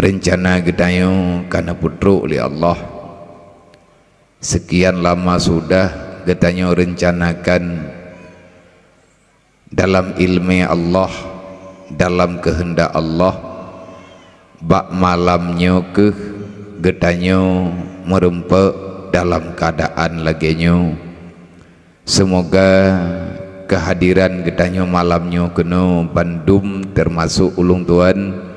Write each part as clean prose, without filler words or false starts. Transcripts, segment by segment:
rencana getayo karena putruk oleh Allah. Sekian lama sudah getayo rencanakan dalam ilmu Allah, dalam kehendak Allah. Bak malamnya ke getayo merempak dalam keadaan laginya. Semoga kehadiran getayo malamnya kena bandum termasuk ulung Tuhan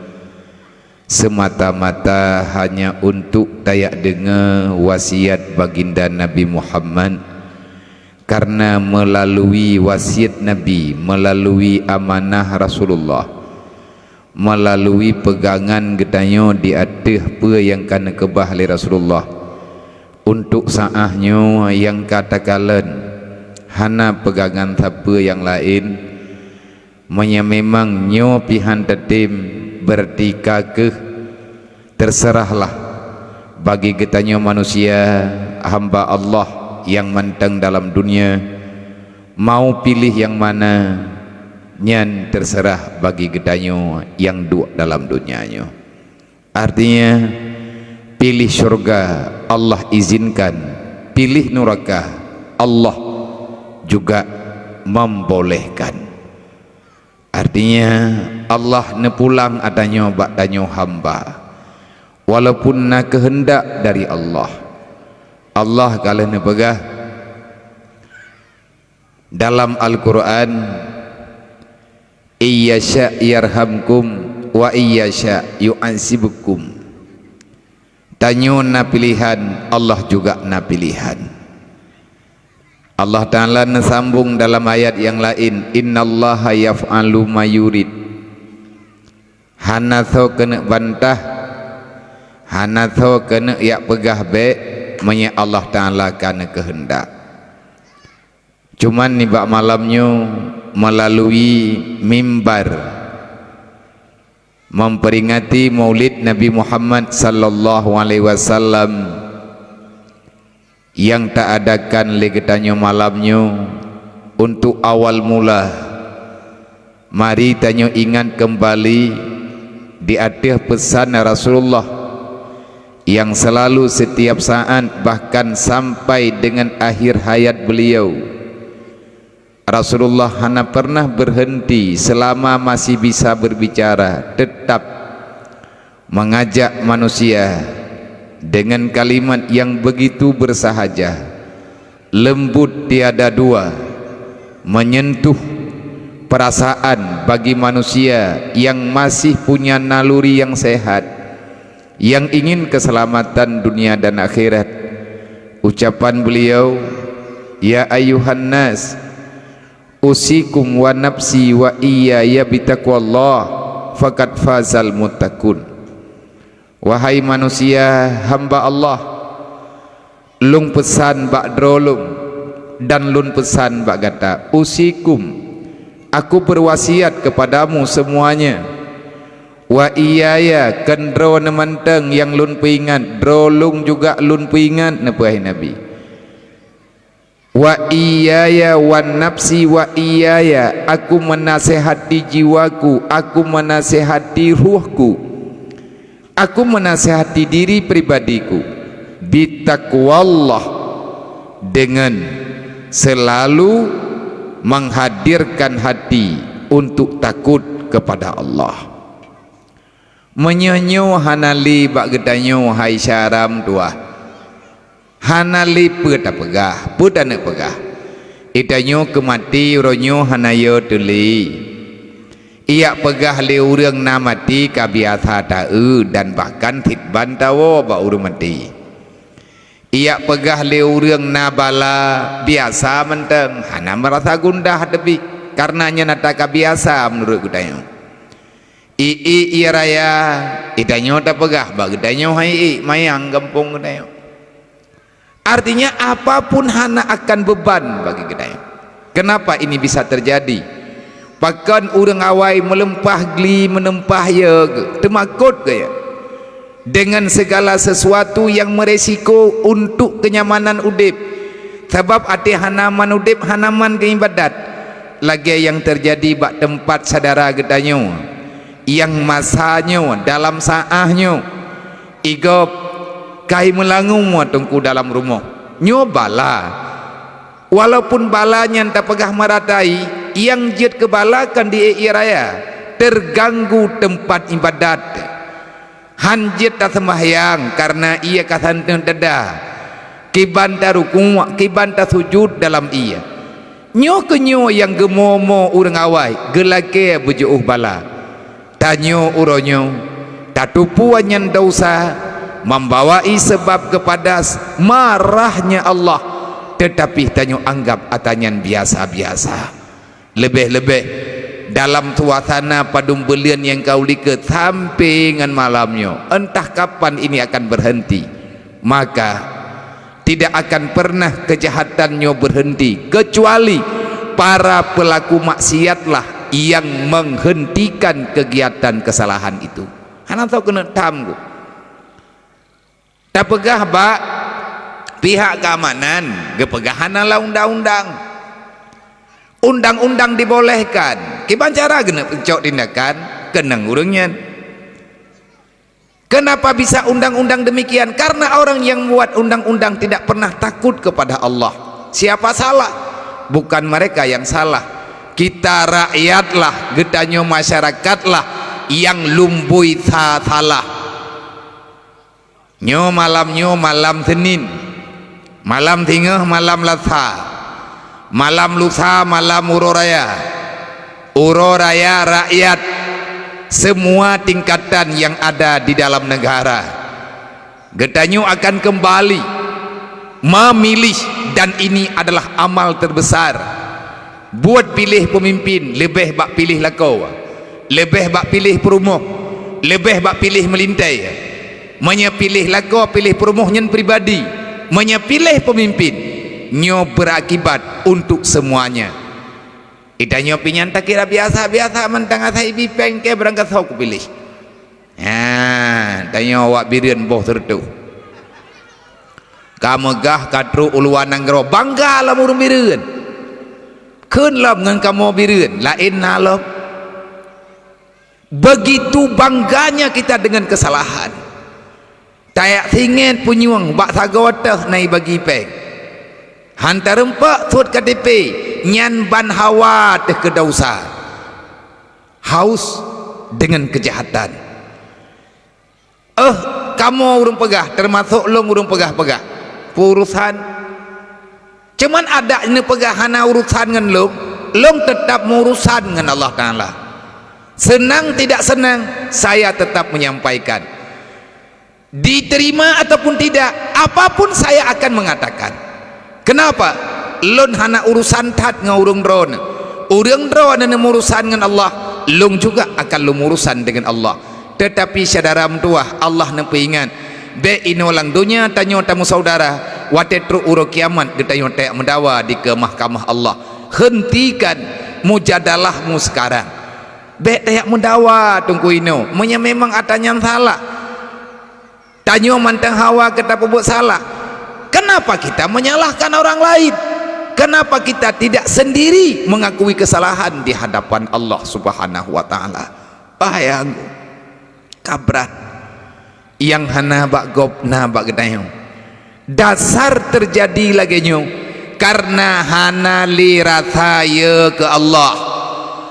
semata-mata hanya untuk tayak dengar wasiat baginda Nabi Muhammad, karena melalui wasiat Nabi, melalui amanah Rasulullah, melalui pegangan getayo di atas apa yang kena kebah oleh Rasulullah, untuk saahnya yang katakan hana pegangan siapa yang lain, memang nyo pihan tetim bertika ke terserahlah bagi kitanya manusia hamba Allah yang menteng dalam dunia, mau pilih yang mana nyan terserah bagi kitanya yang dua dalam dunianya. Artinya pilih surga Allah izinkan, pilih neraka Allah juga membolehkan. Artinya Allah nepulang adanya bakdanyo hamba, walaupun na kehendak dari Allah. Allah kalau nepegah dalam Al-Quran, iyyasya yarhamkum wa iyyasya yu'ansibukum. Tanyo na pilihan, Allah juga na pilihan. Allah Ta'ala sambung dalam ayat yang lain, innallaha yaf'alu ma yurid. Hanatho kena bantah, hanatho kena yak pegah baik, menya Allah Ta'ala kana kehendak. Cuman ni bak malamnya melalui mimbar memperingati maulid Nabi Muhammad sallallahu alaihi wasallam yang tak adakan legetanyo malamnya, untuk awal mula mari tanyo ingat kembali di atas pesan Rasulullah yang selalu setiap saat bahkan sampai dengan akhir hayat beliau, Rasulullah hanya pernah berhenti selama masih bisa berbicara, tetap mengajak manusia dengan kalimat yang begitu bersahaja, lembut tiada dua, menyentuh perasaan bagi manusia yang masih punya naluri yang sehat, yang ingin keselamatan dunia dan akhirat. Ucapan beliau, ya ayuhan nas usikum wa nafsi wa iyaya bitaqwallah faqad fazal muttaqun. Wahai manusia hamba Allah, lung pesan bak drolung dan lun pesan bak gata, usikum, aku berwasiat kepadamu semuanya, wa iyaya kendro nemanteng yang lun peingat, drolung juga lun peingat nepuai Nabi. Wa iyaya wan nafsi wa iyaya, aku menasehati jiwaku, aku menasehati ruhku, aku menasihati diri pribadiku, bitaqwallah, dengan selalu menghadirkan hati untuk takut kepada Allah. Menyonyo hanali bak gedanyo hai syaram tua, hanali peta pegah, peta ne pegah, idanyo kemati ronyo hanayo tuli. Ia pegah le urang na mati kabiasa ta'u dan bahkan hitban tawo ba urang mati. Ia pegah le urang na bala biasa menteng, hana merasa gundah tebi karenanya nata kabiasa menurut gudayo. Iya raya idanyo tak pegah ba gudayo hai mayang gampung gudayo. Artinya apapun hana akan beban bagi gudayo. Kenapa ini bisa terjadi? Bahkan orang awai melempah geli menempah ya temakut gaya dengan segala sesuatu yang meresiko untuk kenyamanan udip, sebab ati hanaman udip hanaman keibadat lagi yang terjadi bak tempat sadara gedanyo yang masanya dalam saahnya igop kai melangu tengku dalam rumah nyobala walaupun balanya tak pegah maratai yang jet kebalakan di raya terganggu tempat ibadat hanjit tak sembahyang karena ia kasanten dedah kibanta ruku kibanta sujud dalam ia nyo kenyo yang gemomo urang awai gelake bejuh bala tanyo uronyo tatupuan yang dosa membawai sebab kepada marahnya Allah tetapi tanyo anggap atanyan biasa-biasa lebih-lebih dalam suasana padum belian yang kau liket sampai dengan malamnya entah kapan ini akan berhenti maka tidak akan pernah kejahatannya berhenti kecuali para pelaku maksiatlah yang menghentikan kegiatan kesalahan itu. Hana tahu kena tamgu. Tak pegah bak pihak keamanan, gepegahanalah undang-undang. Undang-undang dibolehkan. Kiban cara kena pencok tindakan kenang urangnya. Kenapa bisa undang-undang demikian? Karena orang yang buat undang-undang tidak pernah takut kepada Allah. Siapa salah? Bukan mereka yang salah. Kita rakyatlah, getanyo masyarakatlah yang lumbui salah. Nyo malam Senin, malam Tingah, malam Lasa, malam lusa, malam uroraya rakyat semua tingkatan yang ada di dalam negara getanyo akan kembali memilih dan ini adalah amal terbesar buat pilih pemimpin lebih bak pilih lakau lebih bak pilih perumuh lebih bak pilih melintai menyepilih lakau pilih perumuh nyen pribadi menyepilih pemimpin nyo berakibat untuk semuanya. Itanyo pinyan tak kira biasa-biasa mentang asai bipeng ke berangkat sau ku pilih. Tanyo awak birian boh tertu. Kamegah katru uluan nanggro bangga lah murung birian. Keun lah dengan kamu birian lain nalop. Begitu bangganya kita dengan kesalahan. Tayak singit punyuang bak sagawatah nai bagi peng. Hantar empak suat KTP nyan ban hawa teh kedausa haus dengan kejahatan kamu urung pegah termasuk long urung pegah-pegah urusan cuman ada ini pegahana urusan dengan long tetap urusan dengan Allah Ta'ala senang tidak senang saya tetap menyampaikan diterima ataupun tidak apapun saya akan mengatakan. Kenapa? Lon hana urusan tat ngaurung drone. Urang drone na urusan dengan Allah, long juga akan lu urusan dengan Allah. Tetapi saudara tua Allah nepingan. Be inolang dunia tanyo tamu saudara, watetru uro kiamat getayo tek mendawa di ke mahkamah Allah. Hentikan mujadalahmu sekarang. Be tayak mendawa tungku ino, menya memang atanya salah. Tanyo mantang hawa kata pebuk salah. Kenapa kita menyalahkan orang lain? Kenapa kita tidak sendiri mengakui kesalahan di hadapan Allah Subhanahu wa taala? Bayang kabrat yang hana bak gop na bak gedayo. Dasar terjadi lagi nyo karena hana li rasaya ke Allah.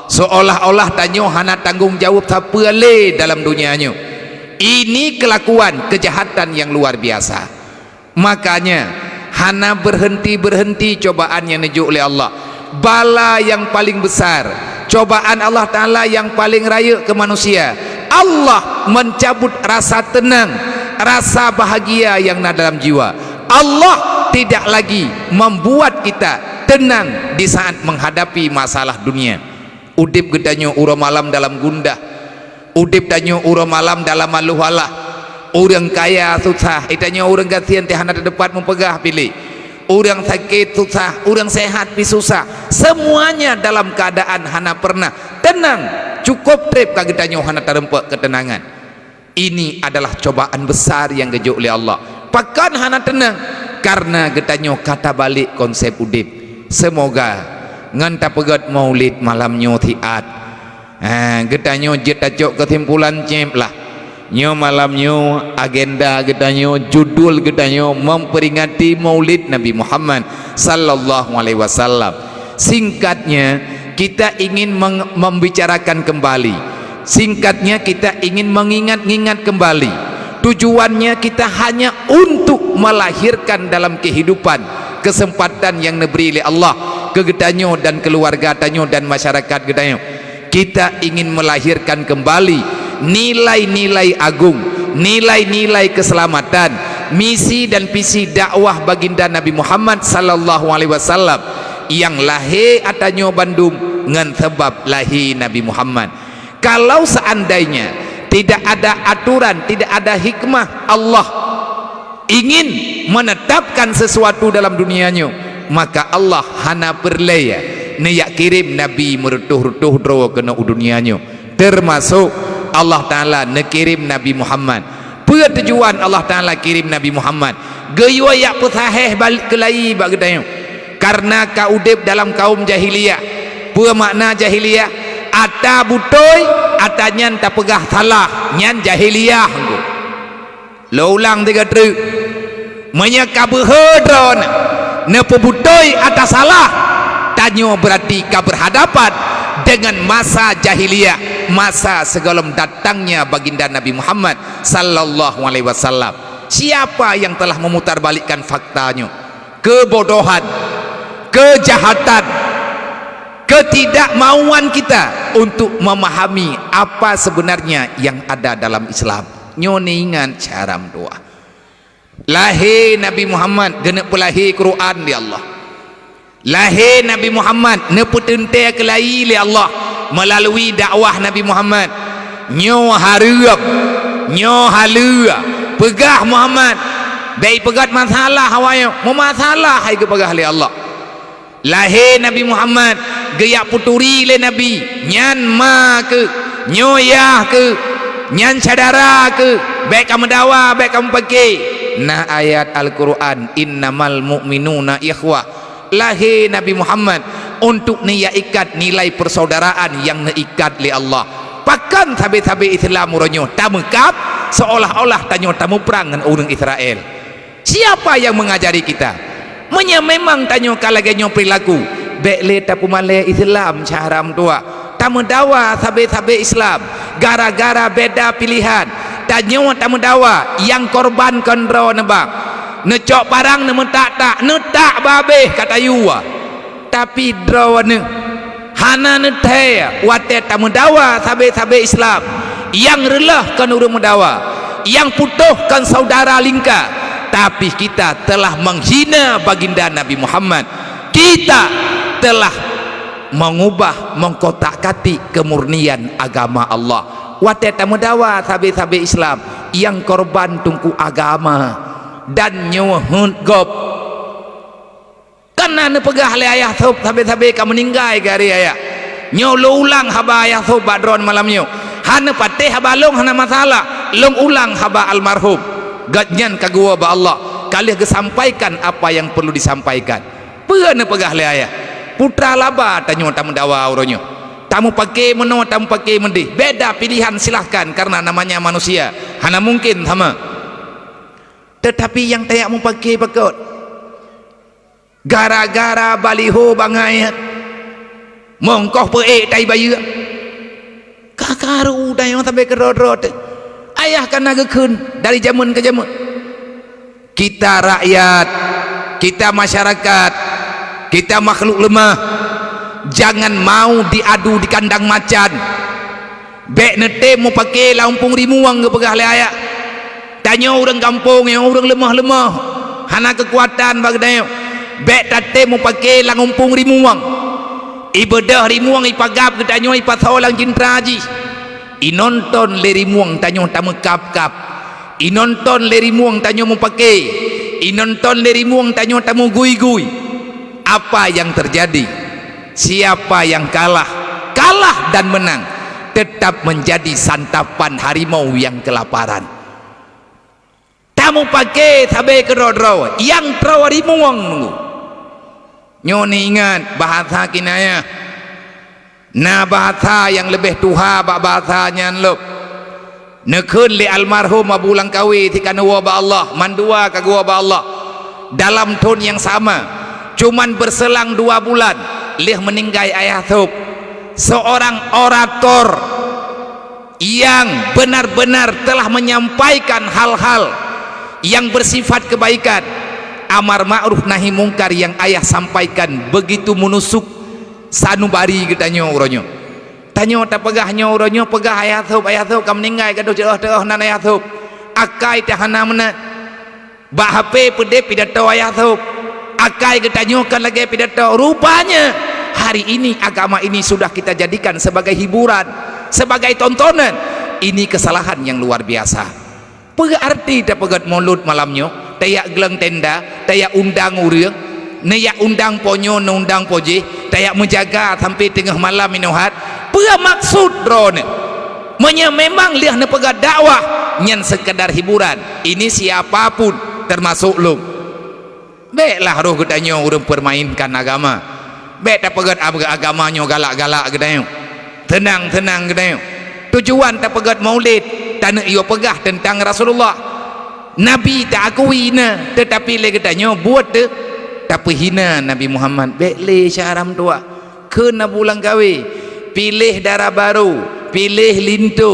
Seolah-olah tanyo hana tanggung jawab siapa le dalam dunianya. Ini kelakuan kejahatan yang luar biasa. Makanya hana berhenti cobaan yang nejuk oleh Allah bala yang paling besar cobaan Allah Ta'ala yang paling raya ke manusia Allah mencabut rasa tenang rasa bahagia yang ada dalam jiwa Allah tidak lagi membuat kita tenang di saat menghadapi masalah dunia udip gedanyo uro malam dalam gundah udip danyo uro malam dalam maluhalah orang kaya susah itanya orang kasihan teh hana depan mempegah pilih orang sakit susah orang sehat pi susah semuanya dalam keadaan hana pernah tenang cukup trip kagetanya hana terempak ketenangan ini adalah cobaan besar yang gejuk oleh Allah pakan hana tenang karena getanyo kata balik konsep udip semoga nganta pegat maulid malamnya tiat Getanyo jet tacok kesimpulan cem lah. Nyo malamnyo agenda getanyo judul getanyo memperingati Maulid Nabi Muhammad sallallahu alaihi wasallam. Singkatnya kita ingin membicarakan kembali. Singkatnya kita ingin mengingat-ingat kembali. Tujuannya kita hanya untuk melahirkan dalam kehidupan kesempatan yang diberi oleh Allah ke getanyo dan keluarga tanyo dan masyarakat getanyo. Kita ingin melahirkan kembali nilai-nilai agung, nilai-nilai keselamatan, misi dan visi dakwah baginda Nabi Muhammad sallallahu alaihi wasallam yang lahir atanyo Bandung ngan sebab lahir Nabi Muhammad. Kalau seandainya tidak ada aturan, tidak ada hikmah Allah ingin menetapkan sesuatu dalam dunianya, maka Allah hana perlaya niyak kirim Nabi merutuh-rutuh draw kena dunianya. Termasuk Allah Ta'ala nekirim Nabi Muhammad. Tujuan Allah Ta'ala kirim Nabi Muhammad geyo yak pesaheh balik ke lai bak gedayo. Karena kau udip dalam kaum jahiliyah. Apa makna jahiliyah? Ata butoy, ata nyan tak pegah salah, nyan jahiliyah. Lo ulang tiga tru. Menyeka behedron ne pebutoy ata salah. Tanyo berarti kau berhadapan dengan masa jahiliyah, masa sebelum datangnya baginda Nabi Muhammad sallallahu alaihi wasallam. Siapa yang telah memutarbalikkan faktanya? Kebodohan, kejahatan, ketidakmauan kita untuk memahami apa sebenarnya yang ada dalam Islam. Nyoningan caram doa. Lahir Nabi Muhammad genep pelahir Quran di Allah. Lahir Nabi Muhammad neputunte kelai li Allah melalui dakwah Nabi Muhammad. Nyo hareup, nyo halua, pegah Muhammad. Baik pegat masalah hawayo, mau masalah hai ke pegah li Allah. Lahir Nabi Muhammad geyak puturi le Nabi, nyan ma ke, nyoyah ke, nyan sadara ke, baik kamu dawa, baik kamu pakai. Nah ayat Al-Quran, innamal mu'minuna ikhwah. Lahir Nabi Muhammad untuk ikat nilai persaudaraan yang ikat li Allah. Pakan sabi-sabi Islam uronyo tamekap seolah-olah tanyo tamu perang dengan orang Israel. Siapa yang mengajari kita? Memang tanyo kalaganyo perilaku bekle tapu male Islam caram tua. Tamu dawa sabi-sabi Islam gara-gara beda pilihan. Tanyo tamu dawa yang korban kondro nebak. Necok parang ne mentak-tak netak babeh kata yuwa. Tapi draw ne hana ne teh wate tamu dawa sabe-sabe Islam yang relah kan urang mendawa, yang putuhkan saudara lingka. Tapi kita telah menghina baginda Nabi Muhammad. Kita telah mengubah mengkotak-katik kemurnian agama Allah. Wate tamu dawa sabe-sabe Islam yang korban tungku agama dan nyawa gop karena ne pegah le ayah sob sabe-sabe kamu ninggai gari ayah nyo lo ulang haba ayah sob badron malam nyo hana pateh haba long hana masalah long ulang haba almarhum gadnyan kagua ba Allah kali kesampaikan apa yang perlu disampaikan. Peuh ne pegah le ayah putra laba tanyo tamu dawa uronyo tamu pakai meno tamu pakai mendih beda pilihan silahkan karena namanya manusia hana mungkin sama. Tetapi yang tayak mau pakai pakot gara-gara baliho bangai mongkoh peek tai bayu kakaru dah yang sampai ke rod-rod ayah kan nagekun dari zaman ke zaman. Kita rakyat, kita masyarakat, kita makhluk lemah, jangan mau diadu di kandang macan. Bek nete mau pakai lampung rimuang ke pegah le ayah. Tanya orang kampung yang orang lemah-lemah hana kekuatan bagdayo bek tate mau pakai langumpung rimuang ibadah rimuang ipagap gedanyo ipasolang jintraji inonton le rimuang tanyo tamekap-kap inonton le rimuang tanyo mau pakai inonton le rimuang tanyo tamu gui-gui. Apa yang terjadi? Siapa yang kalah dan menang tetap menjadi santapan harimau yang kelaparan. Kamu pakai sabe kerodro yang trawari muang nunggu. Nyoni ingat bahasa kinaya na bahasa yang lebih tuha bak bahasanya lop nekun li almarhum Abu Langkawi tika nuwa ba Allah mandua ka gua ba Allah dalam tun yang sama, cuman berselang 2 bulan lih meninggal ayah thub, seorang orator yang benar-benar telah menyampaikan hal-hal yang bersifat kebaikan, amar ma'ruf nahi mungkar yang ayah sampaikan begitu menusuk sanubari katanya uronyo. Tanyo tak pegahnya uronyo pegah ayah thub kam meninggal gaduh cerah nan ayah thub akai tahana mana bak HP pede pidato ayah thub akai ketanyokan lagi pidato. Rupanya hari ini agama ini sudah kita jadikan sebagai hiburan, sebagai tontonan. Ini kesalahan yang luar biasa. Berarti tak pegat mulut malamnya tayak gelang tenda, tayak undang urang, nayak undang ponyo, undang poje, tayak menjaga sampai tengah malam minuhat. Bermaksud drone memang lihat ne pegat dakwah nyen sekadar hiburan. Ini siapapun termasuk lu. Baiklah roh katanya urang permainkan agama. Baik tak pegat agamanya galak-galak katanya. Tenang-tenang katanya. Tujuan tak pegat maulid tanah ia pegah tentang Rasulullah. Nabi tak akui na, tetapi le katanya buat tu tapi hina Nabi Muhammad. Baik le syaram tua kena bulan gawe, pilih darah baru, pilih lintu,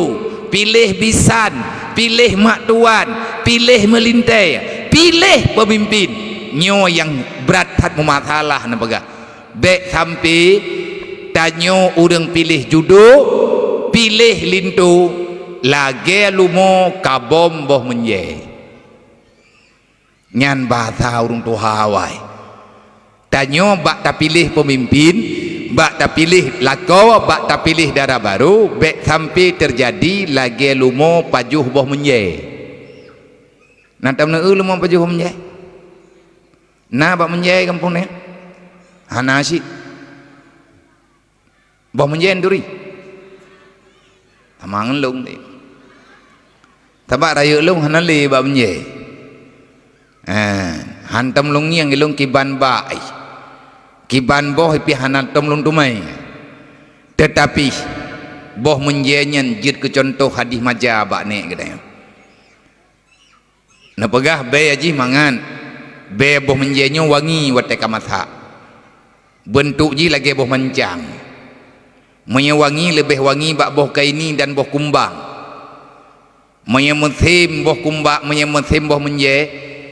pilih bisan, pilih mak tuan, pilih melintai, pilih pemimpin nyo yang berat hat memasalah na pegah. Baik sampai tanyo urang pilih juduk, pilih lintu, lagi lumo kabom boh menye nyan bahasa urung tuhawai. Tanyo bak tak pilih pemimpin, bak tak pilih lako, bak tak pilih darah baru, baik sampai terjadi lagi lumo pajuh boh menye. Nanti mana lumo pajuh boh menye? Na bak menye kampung ni hana asyik boh menye duri amangan lung ni tabak raya lung hana le bak menye hantam lung yang ilung kiban bai kiban boh pi hantam lung tumai. Tetapi boh menye nyen jid ke contoh hadis maja bak ni katanya na pegah be aji mangan be boh menye nyo wangi wate kamatha bentuk ji lagi boh mancang wangi lebih wangi bak boh kaini dan boh kumbang menyemethim boh kumbak menyemethim boh menje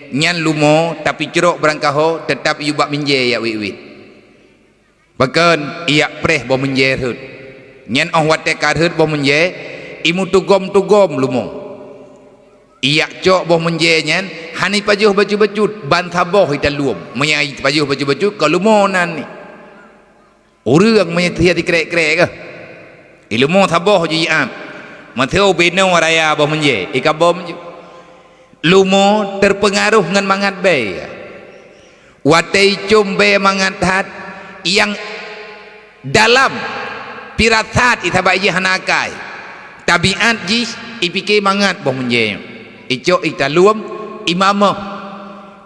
nyan lumo tapi cerok berangkaho tetap iu bak menje ya wit bahkan ia preh boh menje hut nyan oh wate karhut boh menje imu tugom lumo ia cok boh menje nyan hani pajuh baju-baju bantaboh ita luom menyai pajuh baju-baju kalau lumo nan ni urang menyetiha di krek-krek ke ilmu taboh je am matheu beno raya boh menje ikabom je lumo terpengaruh dengan mangat be watai cum be mangat hat yang dalam pirasat itabai je hanakai tabiat ji ipike mangat boh menje ico ita luom imamah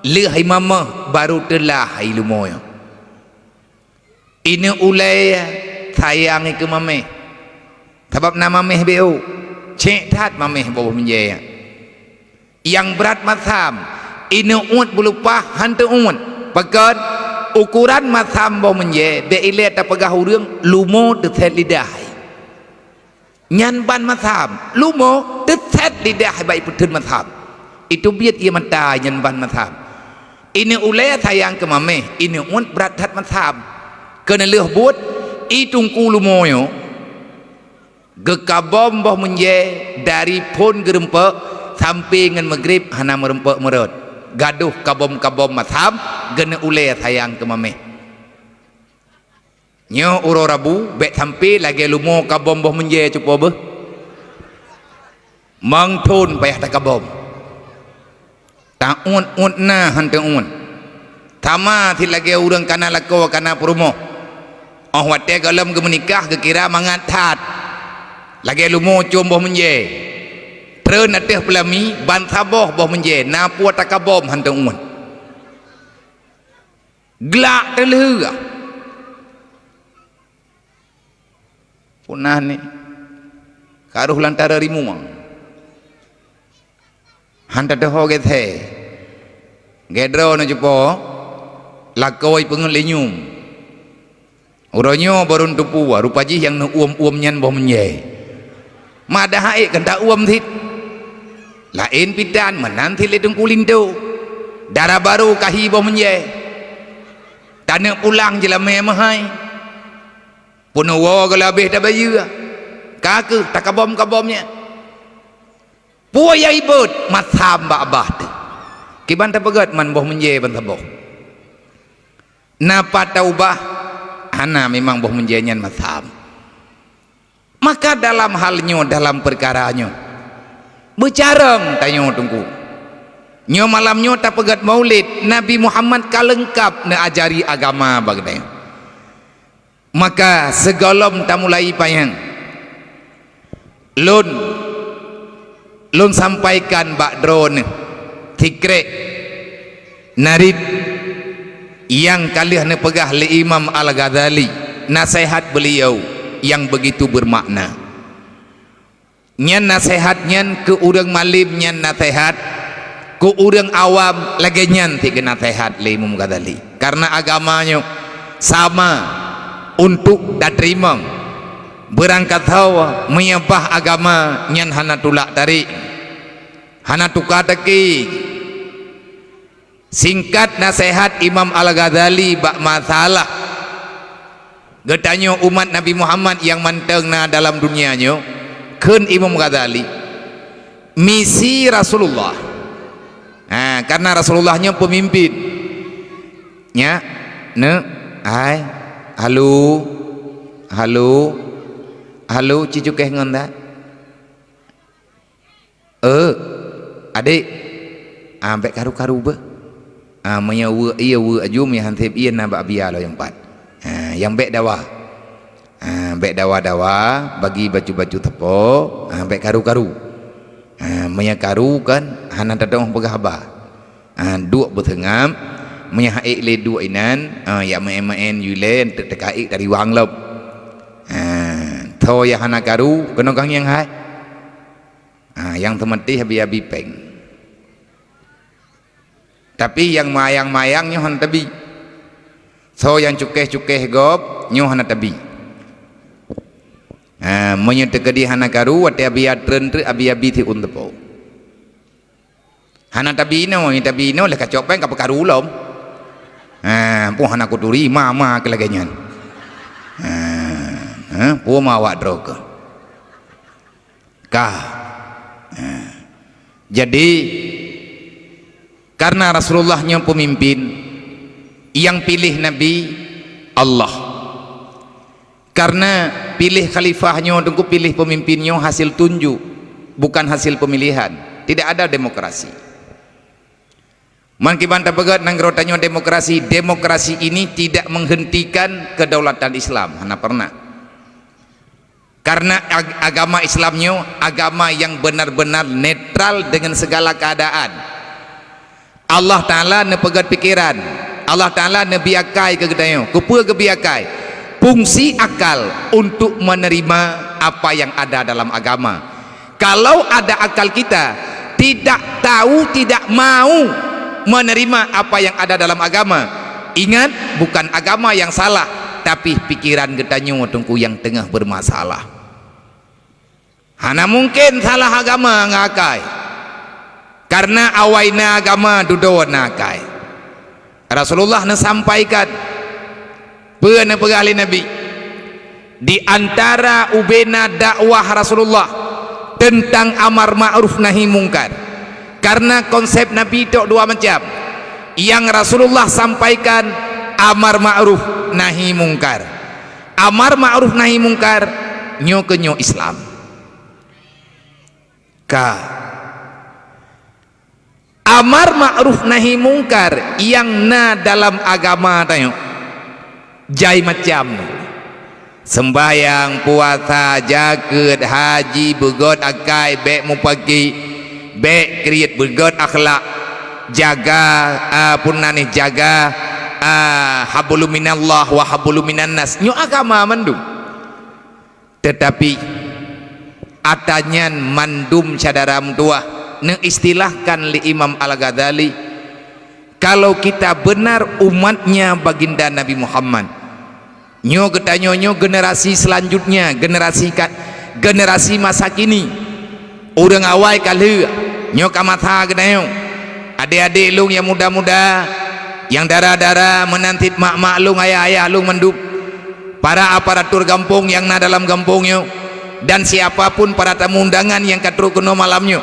le imamah baru telah ilmu yo. Ini ulai sayang ke mameh sebab nama mameh beu cek tat mameh boh menje yang berat masam ini uat belupa hantu uat pekat ukuran masam boh menje de ilet tak pegah urang lumo deset lidah nyan ban masam lumo deset lidah baik putun masam itu biat ia mata nyan ban masam ini ulai sayang ke mameh ini uat berat tat masam kena leh buat itungku lumoyo gekabom boh menje dari pun gerempek sampai ngan maghrib hana merempek merot gaduh kabom-kabom matham gena ule sayang ke mameh nyo uro rabu bet sampai lagi lumo kabom boh menje cupo beh mangtun payah tak kabom tak un na hante un tama ti lagi urang kana lako kana perumo oh wate galam ke menikah ke kira mangat tat lagi lumo cum boh menje tren ateh pelami ban saboh boh menje na puat takabom hantang un gelak terlehera punah ni karuh lantara rimuang hanta deho ge the gedro na jupo lakoi pengelenyum uronyo barun tupu rupaji yang nu uom nyan boh menye madahai kenta uom thit lain pidan menanti ledung kulindo darah baru kahi boh menye tanah pulang jela memahai punawa gelabih dah bayu kaku takabom-kabomnya puaya ibut matham ba'bah tu kiban tapagat man boh menje ban taboh napa taubah hana memang boh menjenyan matham maka dalam halnya dalam perkaranya bercareng tanyo tunggu nyo malamnya tapagat maulid Nabi Muhammad kalengkap na ajari agama bagdai maka segolom tamulai payang lun sampaikan bak drone tikrek narid yang kalian nepegah le Imam Al-Ghazali nasihat beliau yang begitu bermakna nyan nasihat nyan ke urang malim nyan nasihat ke urang awam lagi nyan tiga nasihat le Imam Ghazali karena agamanya sama untuk daterima berangkat hawa menyembah agama nyan hana tulak tarik hana tukar teki singkat nasihat Imam Al-Ghazali bak masalah getanya umat Nabi Muhammad yang manteng na dalam dunianya kun Imam Ghazali misi Rasulullah karena Rasulullahnya pemimpin nya ne ai halo cicukeh ngonda adik ambek karu-karu be menya we iya we ajum yang hantep iya na bak biya lo yang pat yang bek dawa bek dawa bagi baju-baju tepo bek karu-karu menya karu kan hana dadong pegah ba duk betengam menya haik le dua inan ya main yulen terkaik dari wang lob tho ya hana karu kena kang yang hai yang temati habi peng tapi yang mayang nyo han tabi so yang cukeh gop nyo hana tabi menya tekedi hana karu wate abi atrentre abi ti untepo hana tabi no le kacopeng ka karu lom pu hana kuturi mama kelagenyan pu mawa droga jadi karena Rasulullahnya pemimpin yang pilih Nabi Allah karena pilih khalifahnya tunggu pilih pemimpinnya hasil tunjuk bukan hasil pemilihan tidak ada demokrasi man kiban tabagat nanggrotanyo demokrasi ini tidak menghentikan kedaulatan Islam hana pernah karena agama Islamnya agama yang benar-benar netral dengan segala keadaan Allah Ta'ala nepegat pikiran Allah Ta'ala nebiakai kegedayo kupua kebiakai fungsi akal untuk menerima apa yang ada dalam agama kalau ada akal kita tidak tahu tidak mau menerima apa yang ada dalam agama ingat bukan agama yang salah tapi pikiran getanyo tungku yang tengah bermasalah hana mungkin salah agama ngakai karena awaina agama dudawan nakai Rasulullah sampaikan pernah pergali Nabi di antara ubena dakwah Rasulullah tentang amar ma'ruf nahi mungkar karena konsep Nabi itu dua macam yang Rasulullah sampaikan amar ma'ruf nahi mungkar amar ma'ruf nahi mungkar nyo kenyo Islam amar ma'ruf nahi mungkar yang na dalam agama tayo jai macam sembahyang puasa jaket haji begot akai bek mupagi bek kriat begot akhlak jaga punane jaga hablu minallah wa hablu minan nas nyo agama mandung tetapi atanyan mandum cadaram dua neistilahkan li Imam Al-Ghazali, kalau kita benar umatnya baginda Nabi Muhammad, nyo getanyo nyo generasi selanjutnya, generasi masa kini, orang awal kali nyo kamatha getanyo adik-adik lung yang muda-muda, yang darah-darah menantit mak-mak lung, ayah-ayah lung menduk, para aparatur kampung yang na dalam kampungnya, dan siapapun para tamu undangan yang katur kuno malamnya,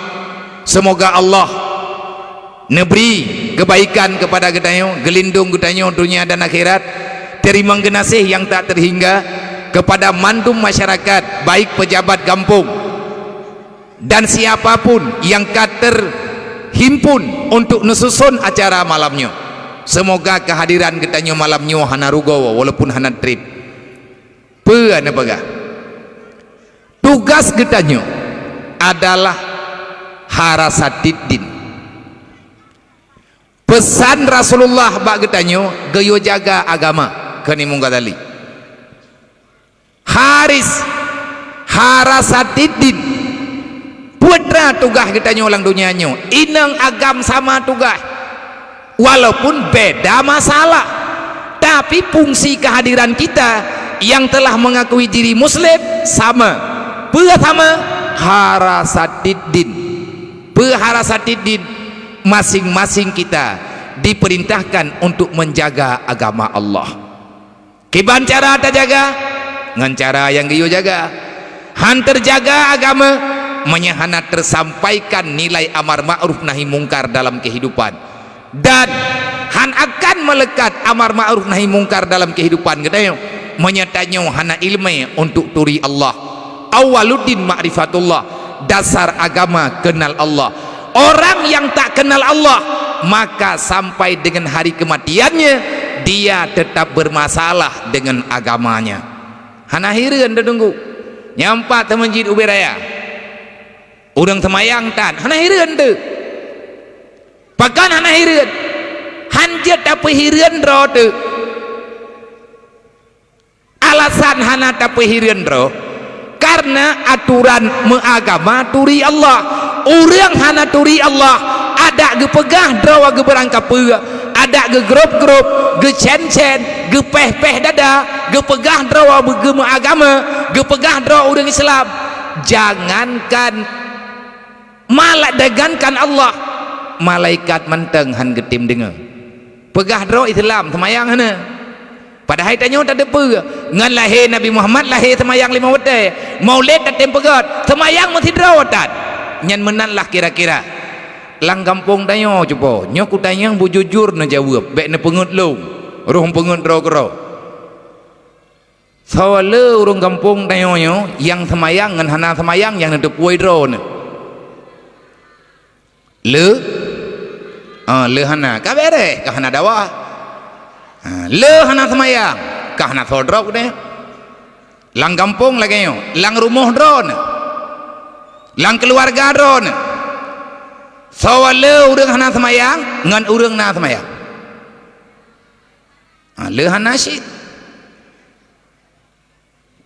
semoga Allah neberi kebaikan kepada getanyo, gelindung getanyo dunia dan akhirat, terima genasih yang tak terhingga kepada mandum masyarakat, baik pejabat kampung dan siapapun yang terhimpun untuk nususun acara malamnya. Semoga kehadiran getanyo malamnya hana rugawa walaupun hana trip peana pegah. Tugas getanyo adalah harasatiddin. Pesan Rasulullah bak getanyo gayo jaga agama kani munggadali. Harasatiddin putra tugas getanyo ulang dunianyo inang agam sama tugas, walaupun beda masalah, tapi fungsi kehadiran kita yang telah mengakui diri muslim sama. Pertama harasatiddin, masing-masing kita diperintahkan untuk menjaga agama Allah. Kiban cara terjaga ngan cara yang giyo jaga, han terjaga agama menyahana tersampaikan nilai amar ma'ruf nahi mungkar dalam kehidupan, dan han akan melekat amar ma'ruf nahi mungkar dalam kehidupan gedayo menyatanyo hana ilmu untuk turi Allah. Awaluddin ma'rifatullah, dasar agama kenal Allah. Orang yang tak kenal Allah, maka sampai dengan hari kematiannya dia tetap bermasalah dengan agamanya. Hana hireun tunggu nyampa te masjid Ubi Raya, urang temayang tan hana hireun teu, pakan hana hireun hanjet tapi hireun ro teu. Alasan hana tapi hireun ro karena aturan meagama turi Allah. Orang hana turi Allah ada gepegah drawa geberangkap pega, ada gegrup-grup, gecen-cen, gepeh-peh dada, gepegah drawa begema agama, gepegah drawa orang Islam. Jangankan malak dagankan Allah, malaikat menteng han getim dengar pegah drawa Islam temayang hana. Padahal tanya tak ada apa ngan lahir Nabi Muhammad lahir temayang 5 wate, maulid tak tempegat temayang mesti drawatan nyan menanlah kira-kira lang kampung tanya cuba nyo ku tanya bu jujur na jawab bek na pengut lu roh pengut ro kro sawale urang kampung tanya nyo yang temayang ngan hana temayang yang na puai ro na le hana ka bere ka hana dawa le hana semayang kah hana sodrok deh lang kampung lagi yo lang rumah drone lang keluarga drone sawale urang hana semayang ngan urang na semayang le hana sih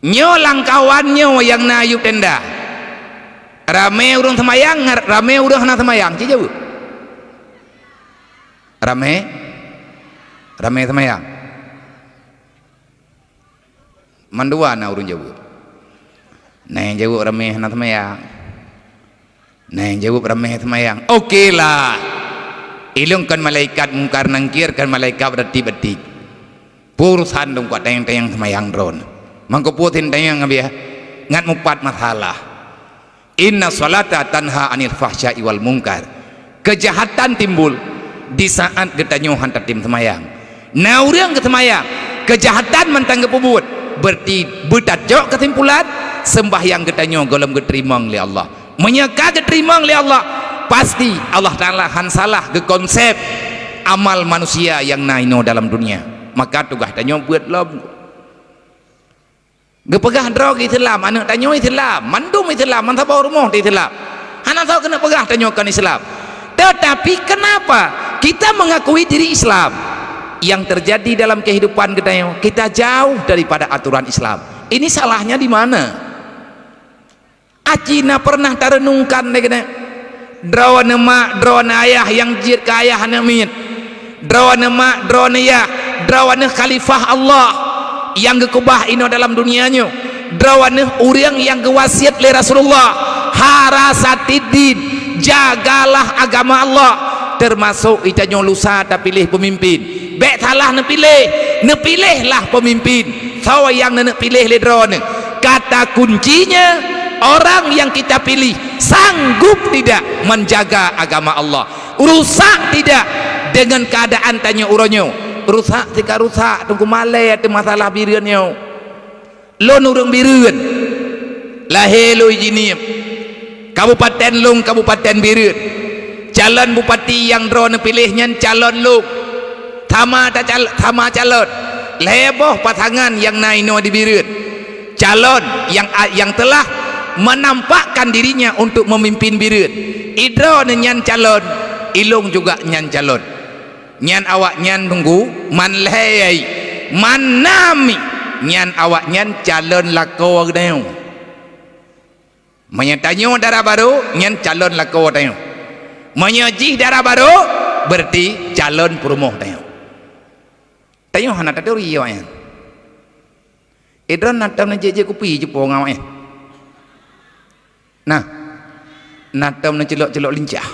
nyo lang kawan nyo yang na yuk tenda rame urang semayang rame urang hana semayang ci jauh rame semayang mandua na urun jawab nah yang jawab ramai hana semayang, nah yang jawab ramai semayang okey lah ilungkan malaikat mungkar nangkir kan malaikat berarti purusan dong kuat tayang semayang drone mangko putin tayang ngabia ngat mupat masalah. Inna salata tanha anil fahsya'i wal munkar, kejahatan timbul di saat getanyo hantar tim semayang. Nah orang kesemayang kejahatan mentang kepubut berarti bertajok kesimpulan sembahyang getanyo golem geterima oleh Allah, menyeka geterima oleh Allah, pasti Allah Ta'ala han salah ke konsep amal manusia yang naino dalam dunia. Maka tugas tanyo buat lob gepegah drog Islam, anak tanyo Islam, mandum Islam, mantap rumah di Islam, anak tahu kena pegah tanyo kan Islam. Tetapi kenapa kita mengakui diri Islam? Yang terjadi dalam kehidupan kita jauh daripada aturan Islam. Ini salahnya di mana? Acina pernah tarenungkan dengan drawana mak drawana ayah yang jid ke ayah namit, drawana mak drawana ayah drawana khalifah Allah yang gekubah ino dalam dunianya, drawana orang yang gewasiat oleh Rasulullah, harasatidin, jagalah agama Allah, termasuk itanyo lusa tak pilih pemimpin, bek salah nepilihlah pemimpin, sawa yang nak pilih le drawana. Kata kuncinya, orang yang kita pilih sanggup tidak menjaga agama Allah, rusak tidak dengan keadaan tanya uronyo, rusak tika rusak tunggu malai ada masalah birenyo, lo nurung biren lahir lo ijinim kabupaten lung kabupaten biren, calon bupati yang drone pilihnya calon lung tama calon leboh pasangan yang naino di biren, calon yang telah menampakkan dirinya untuk memimpin biren, idro nyan calon, ilung juga nyan calon, nyan awak nyan tunggu man lehai man nami nyan awak nyan calon lako gdeu, menyatanyo darah baru nyan calon lako gdeu, menyajih darah baru berarti calon perumoh gdeu. Tayo hana taduri yawan idro natam na jeje kupi jepo ngawai. Nah, natam na celok-celok lincah.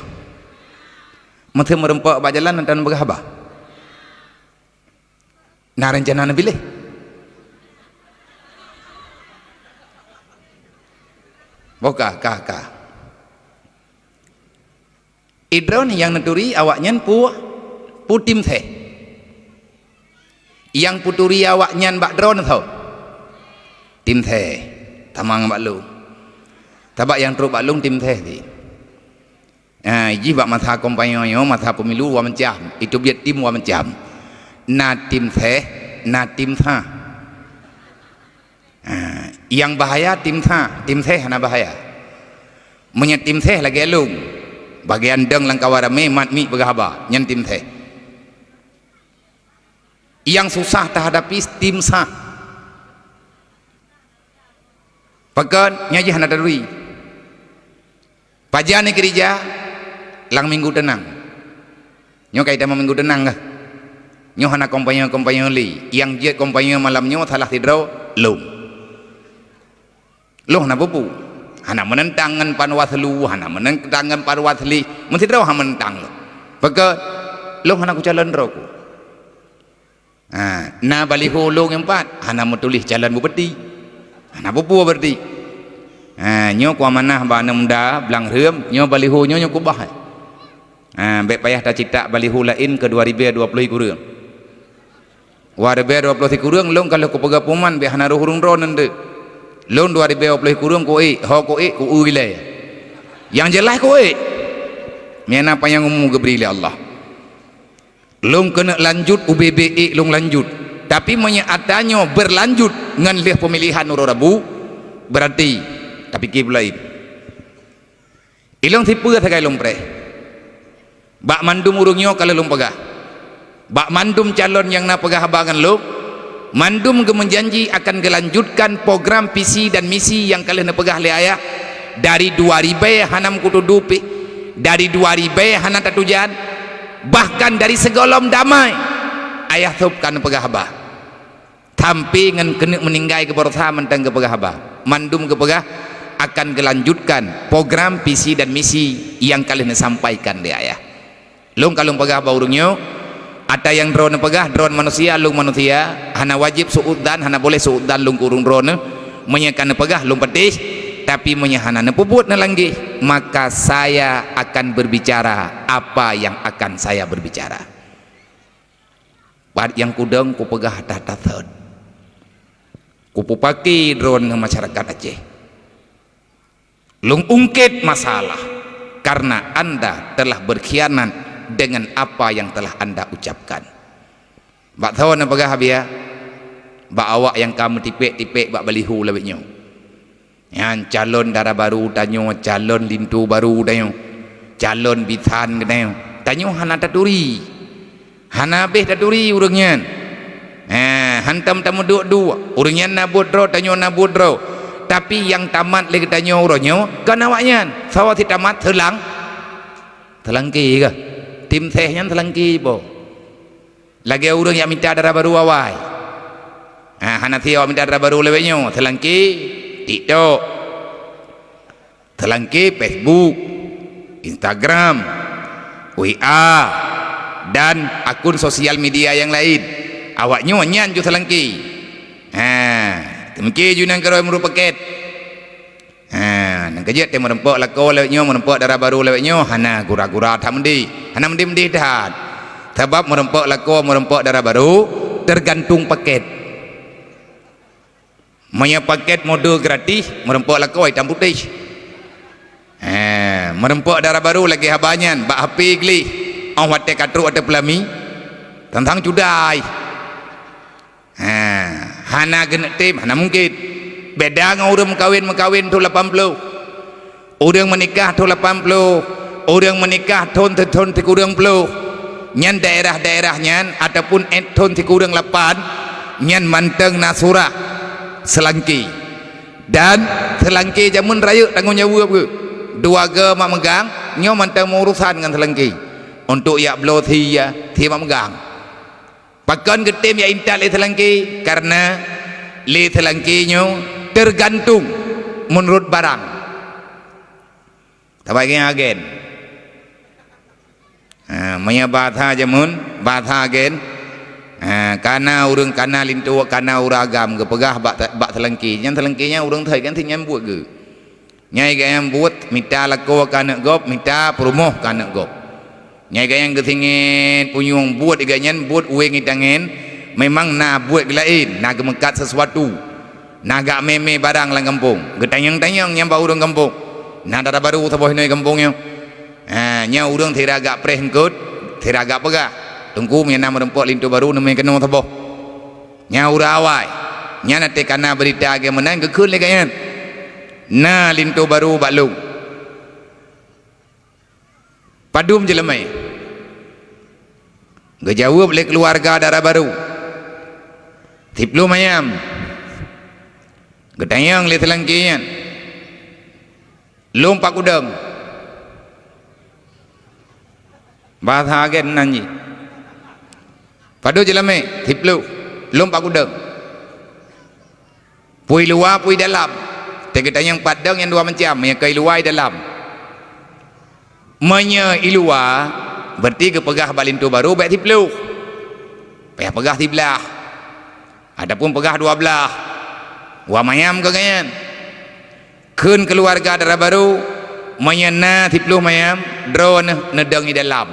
Mesti merempak bajalan natam berhabah. Nah rencana na bilih. Boka kah. Idron yang naturi awaknya pu tim teh. Yang puturi awaknya bak drone tau. Tim teh. Tamang bak lu. Tabak yang teruk baklung tim teh di. Iji bak masa kompanyonya masa pemilu wa mencam. Itu biar tim wa mencam. Na tim teh, na tim tha. Yang bahaya tim teh na bahaya. Menyat tim teh lagi elung. Bagian deng langkawarame mat mi berhaba nyen tim teh. Yang susah terhadapi tim sah. Pekan nyaji hana darui. Pajan gereja lang minggu tenang. Nyo kaita minggu tenang kah? Nyo hana kompanyo li yang je kompanyo malam nyo salah tidro lung. Loh na bubu. Hana menentangan panwaslu, hana menentangan panwasli, mesti draw hana menentang lo. Peka lo hana ku calon roku. Na baliho lo empat hana metulih calon bupati. Hana bubu berarti. Nyo ku amanah ba nemda blang reum nyo baliho nyo kubah. Baik payah dah cita baliho lain ke 2020 kurang. Wa 2020 kurang long kalau ku pega puman be hana ruhurung ron ende. Long 2020 kurang ku ku uilai. Yang jelas ku Mian apa yang umum geberi Allah. Long kena lanjut UBBE long lanjut. Tapi menyaatanya berlanjut ngan leh pemilihan Rabu berarti tapi kiblain ilong tipu ke tagai lompre bak mandum urungnya kalau lom pegah bak mandum calon yang na pegah abangan lo mandum ke menjanji akan gelanjutkan program visi dan misi yang kalian na pegah le ayah dari 2000 hanam kutudupi dari 2000 hanam tatujan bahkan dari segolom damai ayah thupkan pegah abah tampi ngan kena meninggai ke borsa mentang ke pegah abah mandum ke pegah akan gelanjutkan program visi dan misi yang kalian sampaikan dia ayah. Lung kalau pegah baurungnya ada yang drone pegah drone manusia lung manusia hana wajib suudan hana boleh suudan lung kurung drone menyekan pegah lung pedih tapi menyahana nepubut nalanggi maka saya akan berbicara apa yang akan saya berbicara. Part yang kudeng ku pegah tatatad ku pupaki drone masyarakat Aceh. Lung ungkit masalah karena anda telah berkhianat dengan apa yang telah anda ucapkan. Bak tahu na pegah habia bak awak yang kamu tipek bak balihu lebihnya yang calon darah baru tanyo calon lintu baru tanyo calon bitan tanyo tanyo hana taturi hana beh taturi urangnya hantam tamu dua urangnya nabudro tanyo nabudro tapi yang tamat le katanya uronyo kan awaknya sawa ti tamat telangki ke tim tehnya telangki bo lagi urang yang minta darah baru awai hanati awak minta darah baru lewenyo telangki TikTok telangki Facebook Instagram WA dan akun sosial media yang lain awaknya nyan ju telangki mungkin junang keroi meru paket nang kejat dia merempok lako lewatnya merempok darah baru lewatnya hana gura-gura tak mendi hana mendi dah sebab merempok lako merempok darah baru tergantung paket maya paket mode gratis merempok lako hitam putih merempok darah baru lagi habanyan bak HP geli orang wate katruk wate pelami tentang cudai hana genek tim hana mungkin beda dengan orang mengkawin tu 80 orang menikah tu 80 orang menikah ton kurang 10 nyan daerah-daerah nyan ataupun ton kurang 8 nyan manteng nasura selangki dan selangki jamun raya tanggung jawab ke dua ge mak megang nyo manteng urusan dengan selangki untuk yak belo thi mak megang pakan getim ya intat le selangki karena le selangkinyo tergantung menurut barang tabai agen maya batha jamun batha agen kana urang kana lintu kana uragam ke pegah bak selangki yang selangkinya urang thai kan thi nyam buat ke nyai gayam buat minta lako kana gop minta promoh kana gop nyai gayang ketingin punyung buat iganyan buat ueng itangen memang na buat lain na gemekat sesuatu na gak meme barang lang kampung getanyang-tanyang yang bau urang kampung na darah baru taboh noi kampungnya nya urang tira gak prehengkut tira gak pegah tunggu nya na merempok lintu baru neme kena taboh nya ura awai nya na tekana berita ge menang gekun le ganyan na lintu baru baklung padum jelemai gejawab oleh keluarga darah baru tiplu mayam getayang le telangkian lompak udang bahasa agen nanji padu jelemai tiplu lompak udang pui luar pui dalam tegetayang padang yang dua macam yang kai luar dalam menya ilua berarti ke pegah balintu baru baik tiplu payah pegah tibelah adapun pegah dua belah wa mayam ke ganyan kun keluarga darah baru menyena tiplu mayam drone nedang di dalam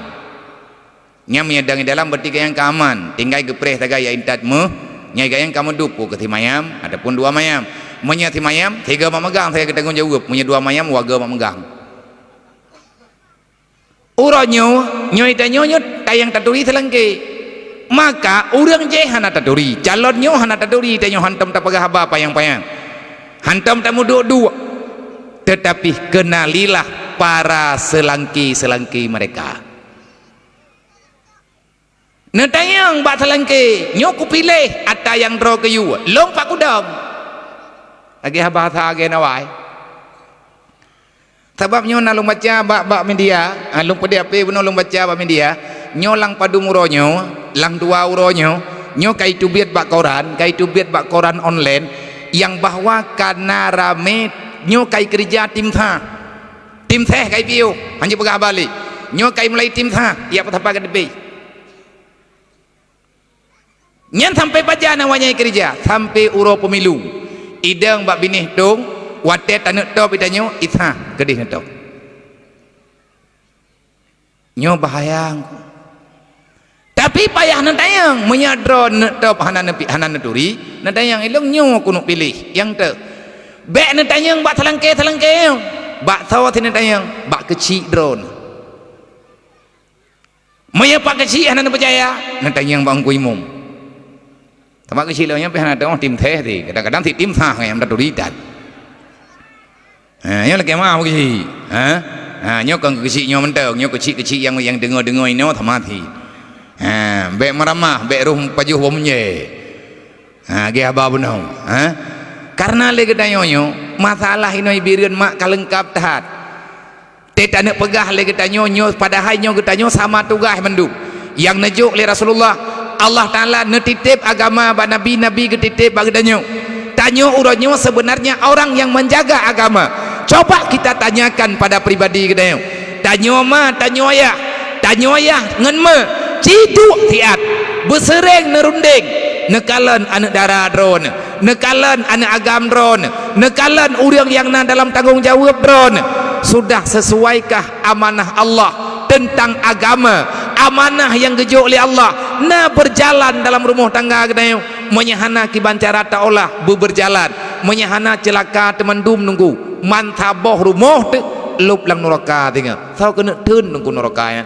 nyam nedang di dalam berarti gayang keaman tinggal gepreh tagai ya intat me nyai gayang kamu dupu ke ti mayam adapun dua mayam menya ti mayam tiga mak megang saya ketanggung jawab menya dua mayam waga mak megang uronyo nyoy tanyonyo tayang taturi selangki maka urang je hana taturi calonnya hana taturi tanyo hantam tak pegah apa payang-payang hantam tak muduk dua tetapi kenalilah para selangki mereka netayang bak selangki nyo ku pilih ata yang dro ke yu long pak udang lagi bahasa agen awai sebabnya nalung baca bak media alung pedi ape nalung baca bak media nyolang padu muronyo lang dua uronyo nyo kai tubiat bak koran online yang bahwa karena rame nyo kai kerja tim teh kai piu hanya pegah balik nyo kai mulai tim ia petapa kedepi nyan sampai baca namanya kerja sampai uro pemilu idang bak binih dong watet tanek top itanyo itha gedih netok nyo bahayang tapi payah netayang menyadro netop hanan neturi netayang ilung nyo kuno pilih yang te bek netayang bak telangke bak sawa netayang bak kecil drone meya pak kecil hanan percaya netayang bang kuimum tamak kecil nya pe hanan tim teh ti kadang-kadang ti tim sah yang neturi dan nyo lagi mau kecil nyo kan kecil nyo mentang nyo kecil yang dengar ini thamati bek meramah bek ruh pajuh bomnya ge aba bunau karena le gedayonyo masalah ini birin mak kalengkap tahat tak nak pegah lagi katanya nyo padahal nyo katanya sama tugas mendung yang nejuk oleh Rasulullah Allah Ta'ala netitip agama ba nabi-nabi ketitip bagi danyo tanyo uranyo sebenarnya orang yang menjaga agama. Coba kita tanyakan pada pribadi katanya tanyo ma tanyo ayah ngen me ciduk tiat bersereng nerunding nekalan anak darah drone nekalan anak agam drone nekalan orang yang dalam tanggungjawab drone. Sudah sesuaikah amanah Allah tentang agama, amanah yang gejuk oleh Allah na berjalan dalam rumah tangga katanya menyahana kibancara ta'olah berjalan menyahana celaka temandum nunggu mantaboh rumah tu lup lang neraka tinggal sao kena tun nunggu neraka ya